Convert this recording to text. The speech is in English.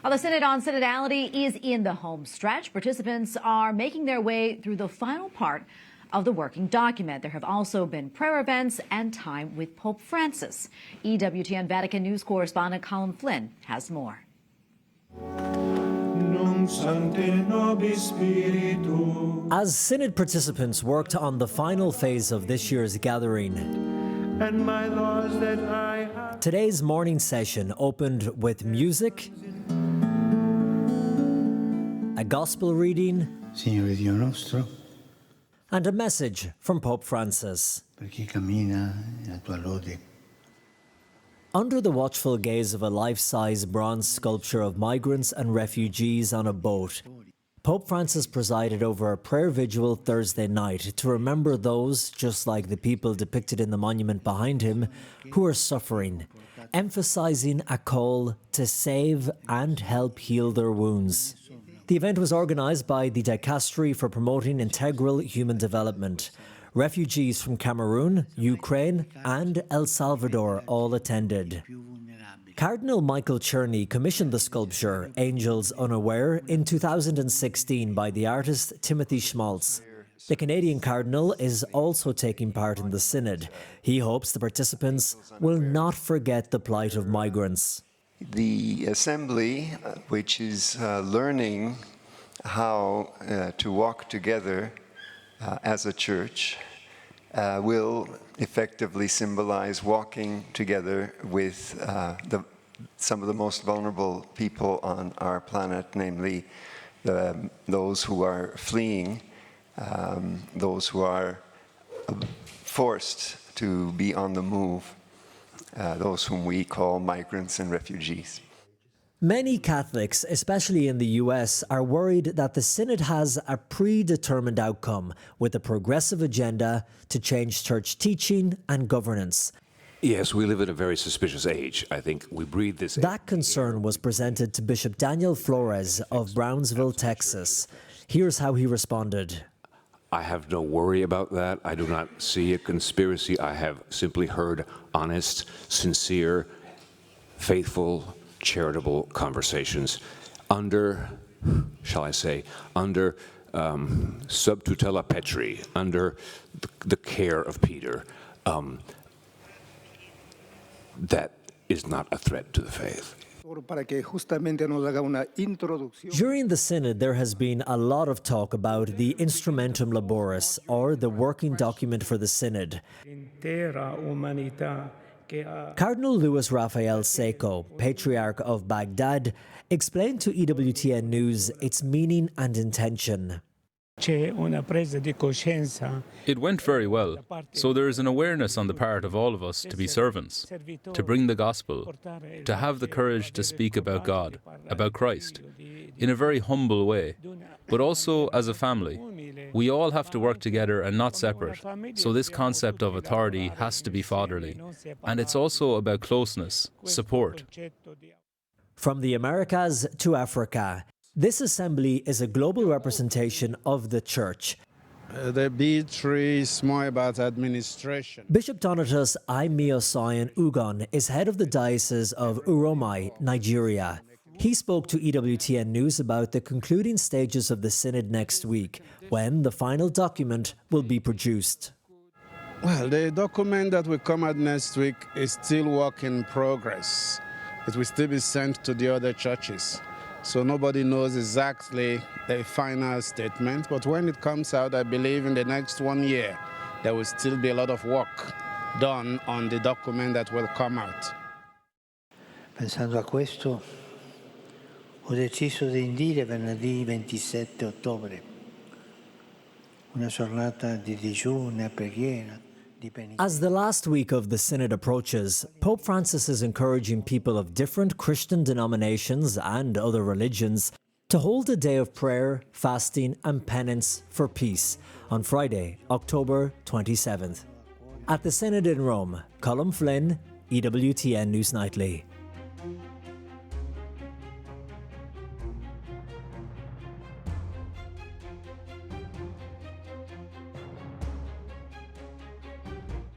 Well, the Synod on Synodality is in the home stretch. Participants are making their way through the final part of the working document. There have also been prayer events and time with Pope Francis. EWTN Vatican News Correspondent Colm Flynn has more. As Synod participants worked on the final phase of this year's gathering, today's morning session opened with music, a gospel reading, Signore Dio nostro, and a message from Pope Francis. per chi cammina nella tua lode. Under the watchful gaze of a life-size bronze sculpture of migrants and refugees on a boat, Pope Francis presided over a prayer vigil Thursday night to remember those, just like the people depicted in the monument behind him, who are suffering, emphasizing a call to save and help heal their wounds. The event was organized by the Dicastery for Promoting Integral Human Development. Refugees from Cameroon, Ukraine and El Salvador all attended. Cardinal Michael Czerny commissioned the sculpture, Angels Unaware, in 2016 by the artist Timothy Schmaltz. The Canadian Cardinal is also taking part in the Synod. He hopes the participants will not forget the plight of migrants. The Assembly, which is learning how to walk together as a church, will effectively symbolize walking together with some of the most vulnerable people on our planet, namely those who are fleeing, those who are forced to be on the move, those whom we call migrants and refugees. Many Catholics, especially in the US, are worried that the Synod has a predetermined outcome with a progressive agenda to change church teaching and governance. Yes, we live in a very suspicious age. I think we breathe this. That concern was presented to Bishop Daniel Flores of Brownsville, Texas. Here's how he responded. I have no worry about that. I do not see a conspiracy. I have simply heard honest, sincere, faithful, charitable conversations under, shall I say, under sub tutela Petri, under the care of Peter. That is not a threat to the faith. During the Synod, there has been a lot of talk about the Instrumentum Laboris, or the working document for the Synod. Cardinal Luis Rafael Seco, Patriarch of Baghdad, explained to EWTN News its meaning and intention. It went very well. So there is an awareness on the part of all of us to be servants, to bring the gospel, to have the courage to speak about God, about Christ, in a very humble way, but also as a family. We all have to work together and not separate. So this concept of authority has to be fatherly. And it's also about closeness, support. From the Americas to Africa, this assembly is a global representation of the Church. The B3 is more about administration. Bishop Donatus Aimiosoyan Ugon is head of the Diocese of Uromai, Nigeria. He spoke to EWTN News about the concluding stages of the Synod next week, when the final document will be produced. Well, the document that will come out next week is still work in progress. It will still be sent to the other churches. So nobody knows exactly the final statement, but when it comes out, I believe in the next 1 year, there will still be a lot of work done on the document that will come out. Pensando a questo, ho deciso di indire venerdì 27 ottobre una giornata di digiuno e preghiera. As the last week of the Synod approaches, Pope Francis is encouraging people of different Christian denominations and other religions to hold a day of prayer, fasting and penance for peace on Friday, October 27th. At the Synod in Rome, Colm Flynn, EWTN News Nightly.